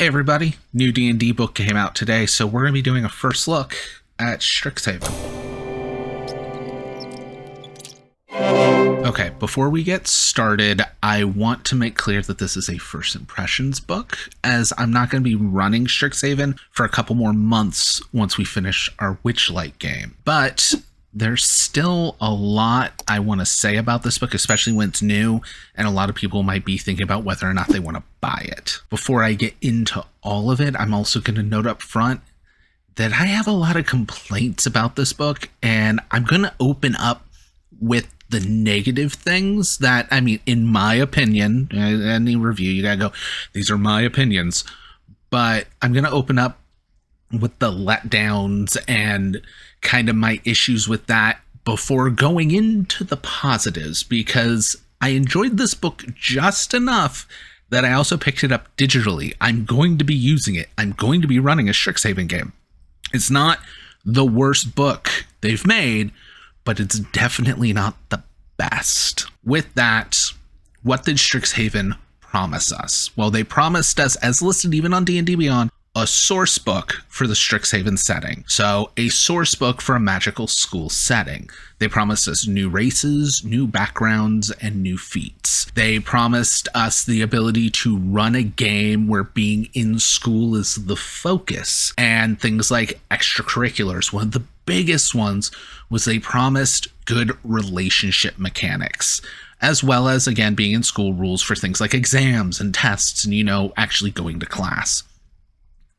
Hey everybody, new D&D book came out today, so we're going to be doing a first look at Strixhaven. Okay, before we get started, I want to make clear that this is a first impressions book, as I'm not going to be running Strixhaven for a couple more months once we finish our Witchlight game. But there's still a lot I want to say about this book, especially when it's new, and a lot of people might be thinking about whether or not they want to buy it. Before I get into all of it, I'm also going to note up front that I have a lot of complaints about this book, and I'm going to open up with the negative things that, I mean, in my opinion, any review, you gotta go, these are my opinions, but I'm going to open up with the letdowns and kind of my issues with that before going into the positives, because I enjoyed this book just enough that I also picked it up digitally. I'm going to be using it. I'm going to be running a Strixhaven game. It's not the worst book they've made, but it's definitely not the best. With that, what did Strixhaven promise us? Well, they promised us, as listed even on D&D Beyond, a source book for the Strixhaven setting. So a source book for a magical school setting. They promised us new races, new backgrounds, and new feats. They promised us the ability to run a game where being in school is the focus, and things like extracurriculars. One of the biggest ones was they promised good relationship mechanics, as well as, again, being in school rules for things like exams and tests and, actually going to class.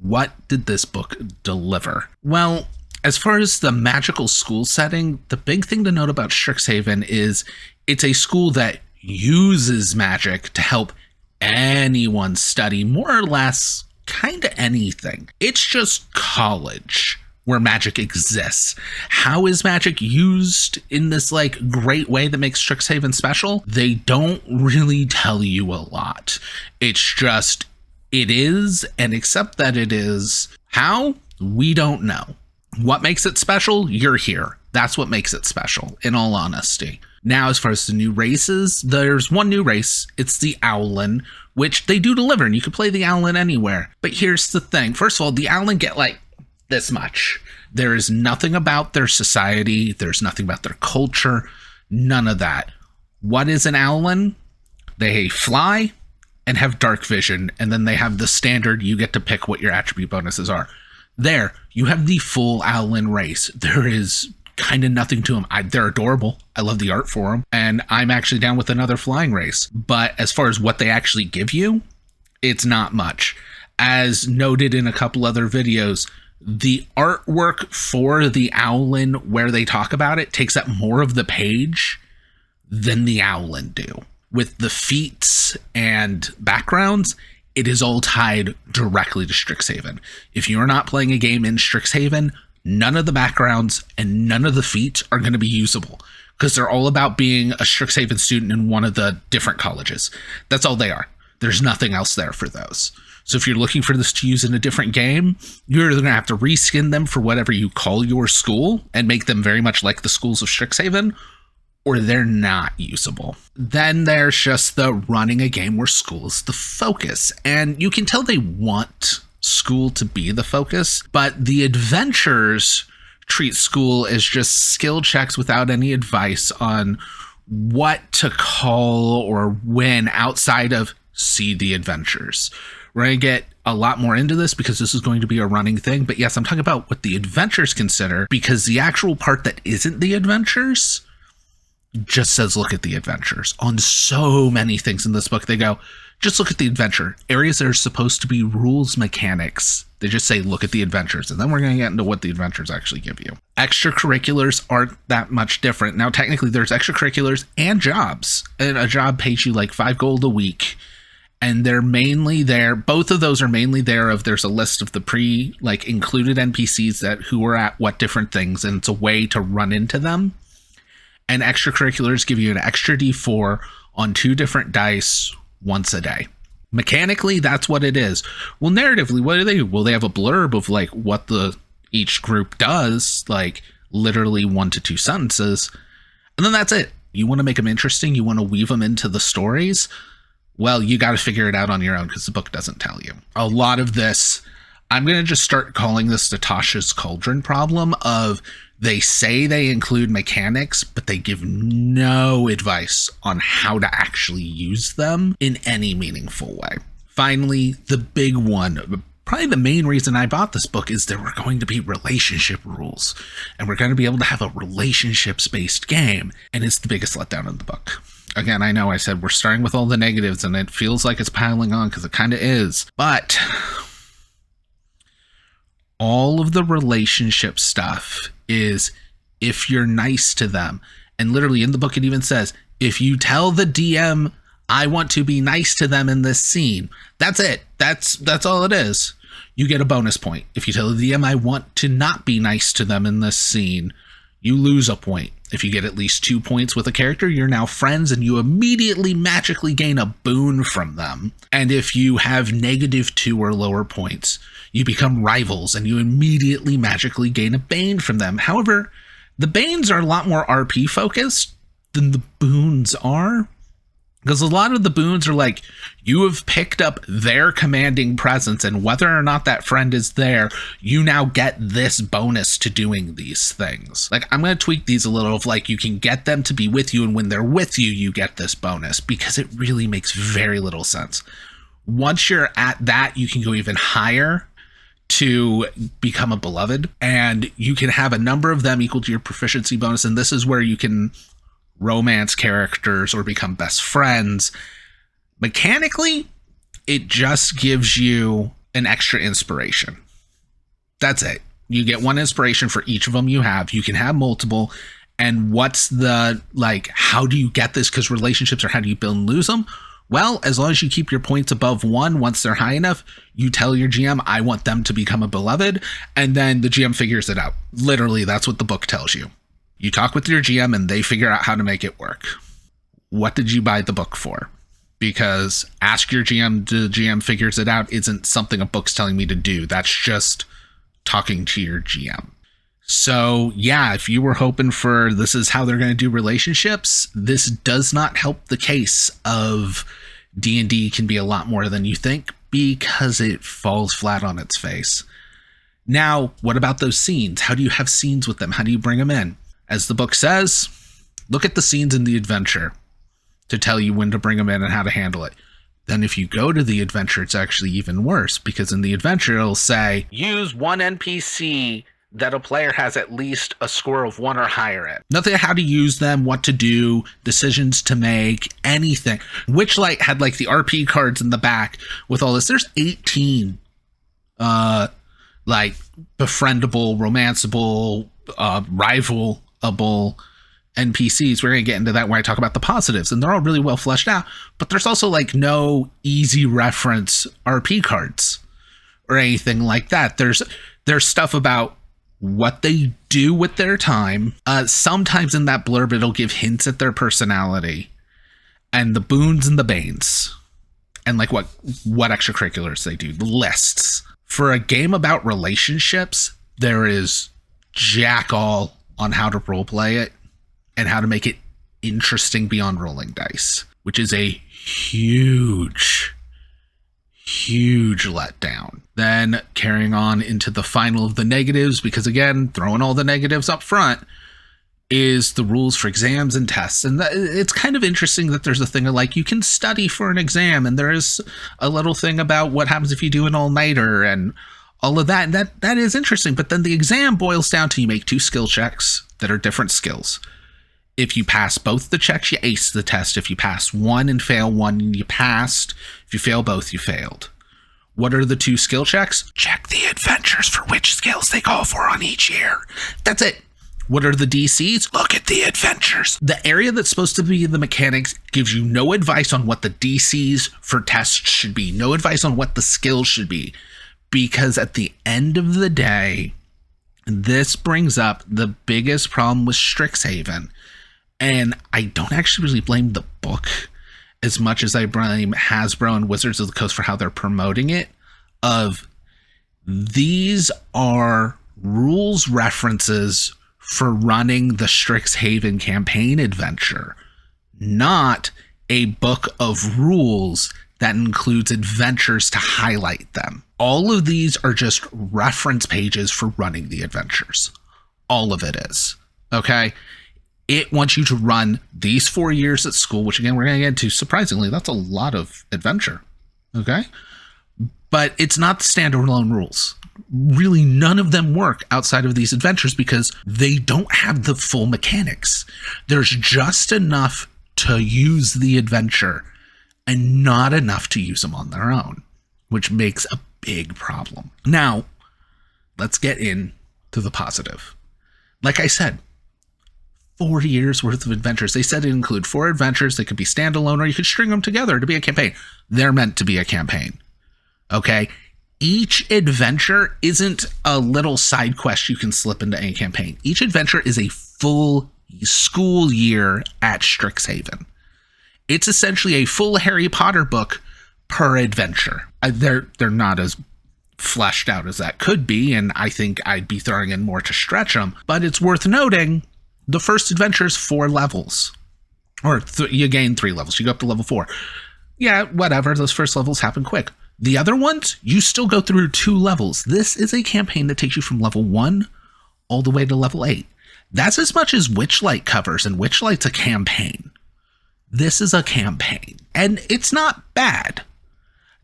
What did this book deliver? Well, as far as the magical school setting, the big thing to note about Strixhaven is it's a school that uses magic to help anyone study more or less kind of anything. It's just college where magic exists. How is magic used in this great way that makes Strixhaven special? They don't really tell you a lot. It's just it is, and except that it is. How? We don't know. What makes it special? You're here. That's what makes it special, in all honesty. Now, as far as the new races, there's one new race. It's the Owlin, which they do deliver, and you can play the Owlin anywhere. But here's the thing. First of all, the Owlin get this much. There is nothing about their society. There's nothing about their culture. None of that. What is an Owlin? They fly and have dark vision, and then they have the standard, you get to pick what your attribute bonuses are. There, you have the full Owlin race. There is kind of nothing to them. They're adorable. I love the art for them, and I'm actually down with another flying race. But as far as what they actually give you, it's not much. As noted in a couple other videos, the artwork for the Owlin, where they talk about it, takes up more of the page than the Owlin do. With the feats and backgrounds, it is all tied directly to Strixhaven. If you're not playing a game in Strixhaven, none of the backgrounds and none of the feats are going to be usable, because they're all about being a Strixhaven student in one of the different colleges. That's all they are. There's nothing else there for those. So if you're looking for this to use in a different game, you're either going to have to reskin them for whatever you call your school and make them very much like the schools of Strixhaven, or they're not usable. Then there's just the running a game where school is the focus. And you can tell they want school to be the focus, but the adventures treat school as just skill checks without any advice on what to call or when outside of see the adventures. We're going to get a lot more into this because this is going to be a running thing. But yes, I'm talking about what the adventures consider, because the actual part that isn't the adventures just says look at the adventures. On so many things in this book, they go, just look at the adventure. Areas that are supposed to be rules mechanics, they just say look at the adventures, and then we're going to get into what the adventures actually give you. Extracurriculars aren't that much different. Now technically there's extracurriculars and jobs, and a job pays you 5 gold a week, and they're mainly there, both of those are mainly there of there's a list of the included NPCs that who are at what different things, and it's a way to run into them. And extracurriculars give you an extra D4 on 2 different dice once a day. Mechanically, that's what it is. Well, narratively, what do they do? Well, they have a blurb of what each group does, literally 1 to 2 sentences. And then that's it. You want to make them interesting. You want to weave them into the stories. Well, you got to figure it out on your own because the book doesn't tell you. A lot of this, I'm going to just start calling this Natasha's Cauldron problem of they say they include mechanics, but they give no advice on how to actually use them in any meaningful way. Finally, the big one, probably the main reason I bought this book, is there were going to be relationship rules, and we're going to be able to have a relationships-based game, and it's the biggest letdown in the book. Again, I know I said we're starting with all the negatives, and it feels like it's piling on because it kind of is, but all of the relationship stuff is if you're nice to them, and literally in the book it even says, if you tell the DM, I want to be nice to them in this scene, that's it. That's all it is. You get a bonus point. If you tell the DM, I want to not be nice to them in this scene, you lose a point. If you get at least 2 points with a character, you're now friends and you immediately magically gain a boon from them. And if you have -2 or lower points, you become rivals and you immediately magically gain a bane from them. However, the banes are a lot more RP focused than the boons are. Because a lot of the boons are like, you have picked up their commanding presence, and whether or not that friend is there, you now get this bonus to doing these things. Like, I'm going to tweak these a little of like, you can get them to be with you, and when they're with you, you get this bonus, because it really makes very little sense. Once you're at that, you can go even higher to become a beloved, and you can have a number of them equal to your proficiency bonus, and this is where you can romance characters or become best friends. Mechanically, it just gives you an extra inspiration. That's it. You get 1 inspiration for each of them you have. You can have multiple. And what's the, like, how do you get this? Because relationships are how do you build and lose them? Well, as long as you keep your points above 1, once they're high enough, you tell your GM, I want them to become a beloved. And then the GM figures it out. Literally, that's what the book tells you. You talk with your GM and they figure out how to make it work. What did you buy the book for? Because ask your GM, the GM figures it out isn't something a book's telling me to do. That's just talking to your GM. So yeah, if you were hoping for this is how they're going to do relationships, this does not help the case of D&D can be a lot more than you think, because it falls flat on its face. Now, what about those scenes? How do you have scenes with them? How do you bring them in? As the book says, look at the scenes in the adventure to tell you when to bring them in and how to handle it. Then if you go to the adventure, it's actually even worse, because in the adventure, it'll say, use 1 NPC that a player has at least a score of 1 or higher in. Nothing how to use them, what to do, decisions to make, anything. Witchlight had like the RP cards in the back with all this. There's 18 like befriendable, romanceable, rivalable NPCs. We're going to get into that when I talk about the positives, and they're all really well fleshed out, but there's also like no easy reference RP cards or anything like that. There's stuff about what they do with their time. Sometimes in that blurb, it'll give hints at their personality and the boons and the banes and like what extracurriculars they do, the lists. For a game about relationships, there is jack all on how to roleplay it and how to make it interesting beyond rolling dice, which is a huge letdown. Then carrying on into the final of the negatives, because again, throwing all the negatives up front, is the rules for exams and tests. And it's kind of interesting that there's a thing of like, you can study for an exam, and there is a little thing about what happens if you do an all-nighter and all of that. And that is interesting. But then the exam boils down to you make 2 skill checks that are different skills. If you pass both the checks, you ace the test. If you pass one and fail one, you passed. If you fail both, you failed. What are the 2 skill checks? Check the adventures for which skills they call for on each year. That's it. What are the DCs? Look at the adventures. The area that's supposed to be the mechanics gives you no advice on what the DCs for tests should be. No advice on what the skills should be. Because at the end of the day, this brings up the biggest problem with Strixhaven. And I don't actually really blame the book as much as I blame Hasbro and Wizards of the Coast for how they're promoting it. Of these are rules references for running the Strixhaven campaign adventure, not a book of rules that includes adventures to highlight them. All of these are just reference pages for running the adventures. All of it is. Okay? It wants you to run these 4 years at school, which again, we're going to get into. Surprisingly, that's a lot of adventure. Okay? But it's not the standalone rules. Really, none of them work outside of these adventures because they don't have the full mechanics. There's just enough to use the adventure and not enough to use them on their own, which makes a big problem. Now, let's get into the positive. Like I said, 4 years worth of adventures. They said it include 4 adventures. They could be standalone or you could string them together to be a campaign. They're meant to be a campaign. Okay? Each adventure isn't a little side quest you can slip into a campaign. Each adventure is a full school year at Strixhaven. It's essentially a full Harry Potter book per adventure. They're not as fleshed out as that could be, and I think I'd be throwing in more to stretch them. But it's worth noting, the first adventure is 4 levels. Or you gain 3 levels. You go up to level 4. Yeah, whatever. Those first levels happen quick. The other ones, you still go through 2 levels. This is a campaign that takes you from level 1 all the way to level 8. That's as much as Witchlight covers, and Witchlight's a campaign. This is a campaign, and it's not bad.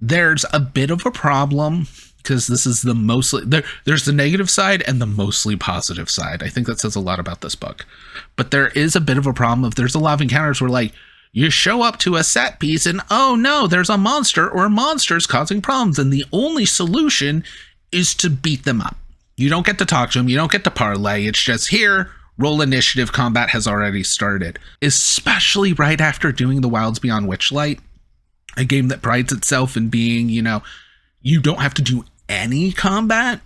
There's a bit of a problem because this is the mostly there's the negative side and the mostly positive side. I think that says a lot about this book. But there is a bit of a problem if there's a lot of encounters where like you show up to a set piece and oh no, there's a monster or monsters causing problems, and the only solution is to beat them up. You don't get to talk to them, you don't get to parlay. It's just here. Roll initiative, combat has already started. Especially right after doing the Wilds Beyond Witchlight, a game that prides itself in being, you don't have to do any combat.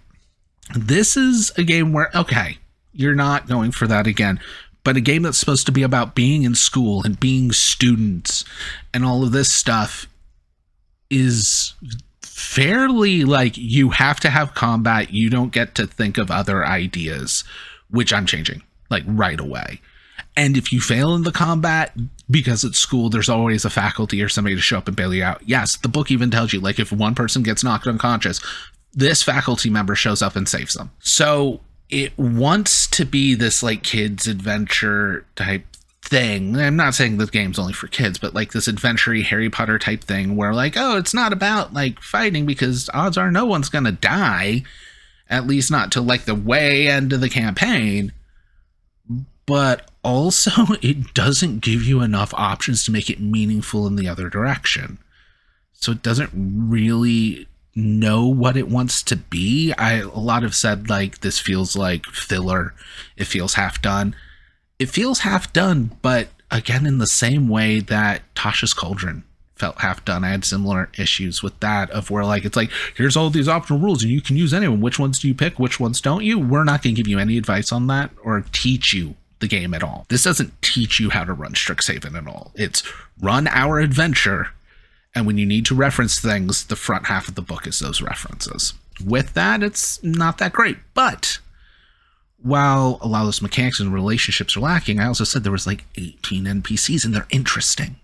This is a game where, okay, you're not going for that again, but a game that's supposed to be about being in school and being students and all of this stuff is fairly like you have to have combat. You don't get to think of other ideas, which I'm changing. Like right away. And if you fail in the combat, because it's school, there's always a faculty or somebody to show up and bail you out. Yes, the book even tells you, like, if one person gets knocked unconscious, this faculty member shows up and saves them. So it wants to be this, like, kids adventure type thing. I'm not saying the game's only for kids, but like this adventure-y Harry Potter type thing where like, oh, it's not about like fighting because odds are no one's gonna die, at least not till like the way end of the campaign. But also, it doesn't give you enough options to make it meaningful in the other direction. So it doesn't really know what it wants to be. A lot have said, like, this feels like filler. It feels half done. It feels half done, but again, in the same way that Tasha's Cauldron felt half done. I had similar issues with that of where, like, it's like, here's all these optional rules and you can use anyone. Which ones do you pick? Which ones don't you? We're not going to give you any advice on that or teach you the game at all. This doesn't teach you how to run Strixhaven at all. It's run our adventure, and when you need to reference things, the front half of the book is those references. With that, it's not that great. But while a lot of those mechanics and relationships are lacking, I also said there was like 18 NPCs, and they're interesting.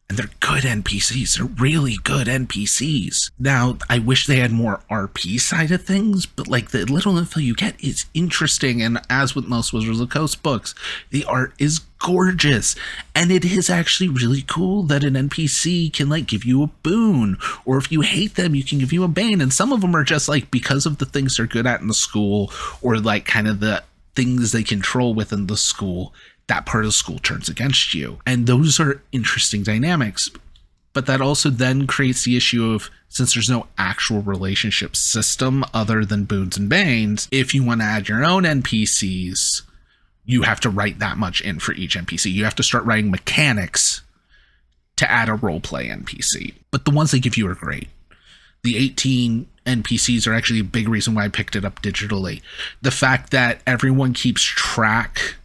And they're good NPCs. They're really good NPCs. Now, I wish they had more RP side of things, but like the little info you get is interesting. And as with most Wizards of the Coast books, the art is gorgeous. And it is actually really cool that an NPC can like give you a boon, or if you hate them, you can give you a bane. And some of them are just like because of the things they're good at in the school, or like kind of the things they control within the school, that part of the school turns against you. And those are interesting dynamics. But that also then creates the issue of, since there's no actual relationship system other than boons and banes, if you want to add your own NPCs, you have to write that much in for each NPC. You have to start writing mechanics to add a roleplay NPC. But the ones they give you are great. The 18 NPCs are actually a big reason why I picked it up digitally. The fact that everyone keeps track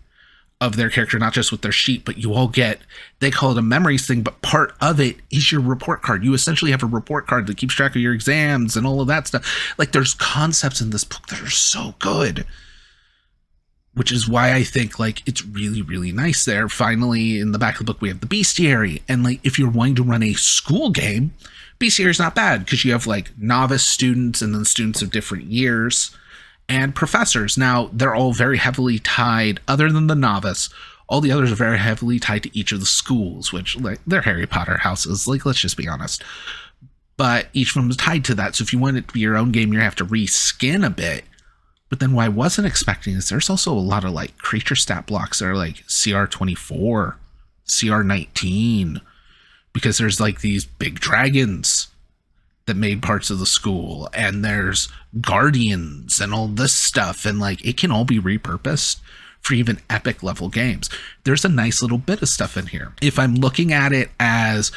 of their character, not just with their sheet, but you all get, they call it a memories thing, but part of it is your report card. You essentially have a report card that keeps track of your exams and all of that stuff. Like, there's concepts in this book that are so good. which is why I think like it's really, really nice there. Finally, in the back of the book, we have the bestiary. And like, if you're wanting to run a school game, bestiary is not bad because you have like novice students and then students of different years and professors. Now, they're all very heavily tied, other than the novice. All the others are very heavily tied to each of the schools, which like they're Harry Potter houses. Like, let's just be honest. But each of them is tied to that. So if you want it to be your own game, you're going to have to reskin a bit. But then what I wasn't expecting is there's also a lot of like creature stat blocks that are like CR24, CR19, because there's like these big dragons that made parts of the school, and there's guardians and all this stuff. And like, it can all be repurposed for even epic level games. There's a nice little bit of stuff in here. If I'm looking at it as,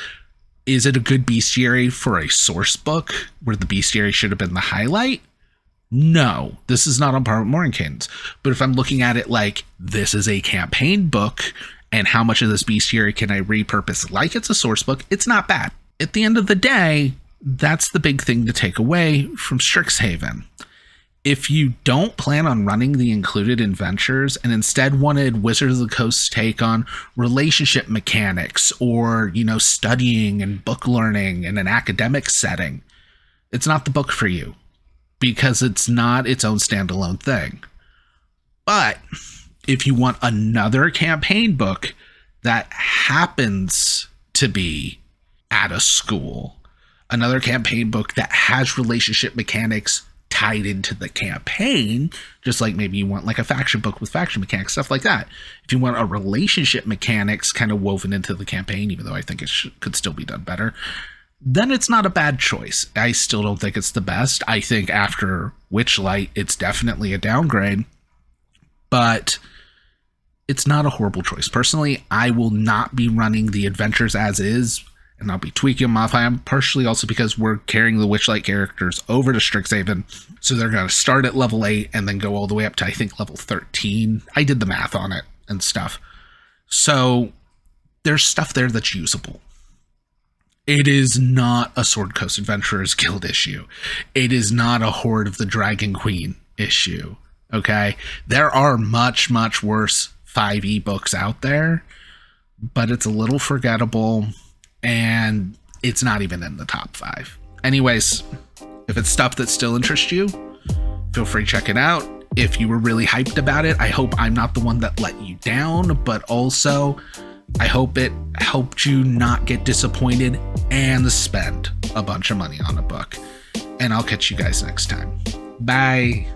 is it a good bestiary for a source book where the bestiary should have been the highlight? No, this is not on par with Mordenkainen's. But if I'm looking at it like this is a campaign book and how much of this bestiary can I repurpose like it's a source book, it's not bad. At the end of the day, that's the big thing to take away from Strixhaven. If you don't plan on running the included adventures and instead wanted Wizards of the Coast's take on relationship mechanics or, you know, studying and book learning in an academic setting, it's not the book for you because it's not its own standalone thing. But if you want another campaign book that happens to be at a school, another campaign book that has relationship mechanics tied into the campaign, just like maybe you want like a faction book with faction mechanics, stuff like that. If you want a relationship mechanics kind of woven into the campaign, even though I think it could still be done better, then it's not a bad choice. I still don't think it's the best. I think after Witchlight, it's definitely a downgrade, but it's not a horrible choice. Personally, I will not be running the adventures as is, and I'll be tweaking, modifying them, partially also because we're carrying the Witchlight characters over to Strixhaven. So they're going to start at level 8 and then go all the way up to, I think, level 13. I did the math on it and stuff. So there's stuff there that's usable. It is not a Sword Coast Adventurers Guild issue. It is not a Horde of the Dragon Queen issue. Okay? There are much, much worse 5e books out there, but it's a little forgettable. And it's not even in the top 5. Anyways, if it's stuff that still interests you, feel free to check it out. If you were really hyped about it, I hope I'm not the one that let you down, but also I hope it helped you not get disappointed and spend a bunch of money on a book. And I'll catch you guys next time. Bye.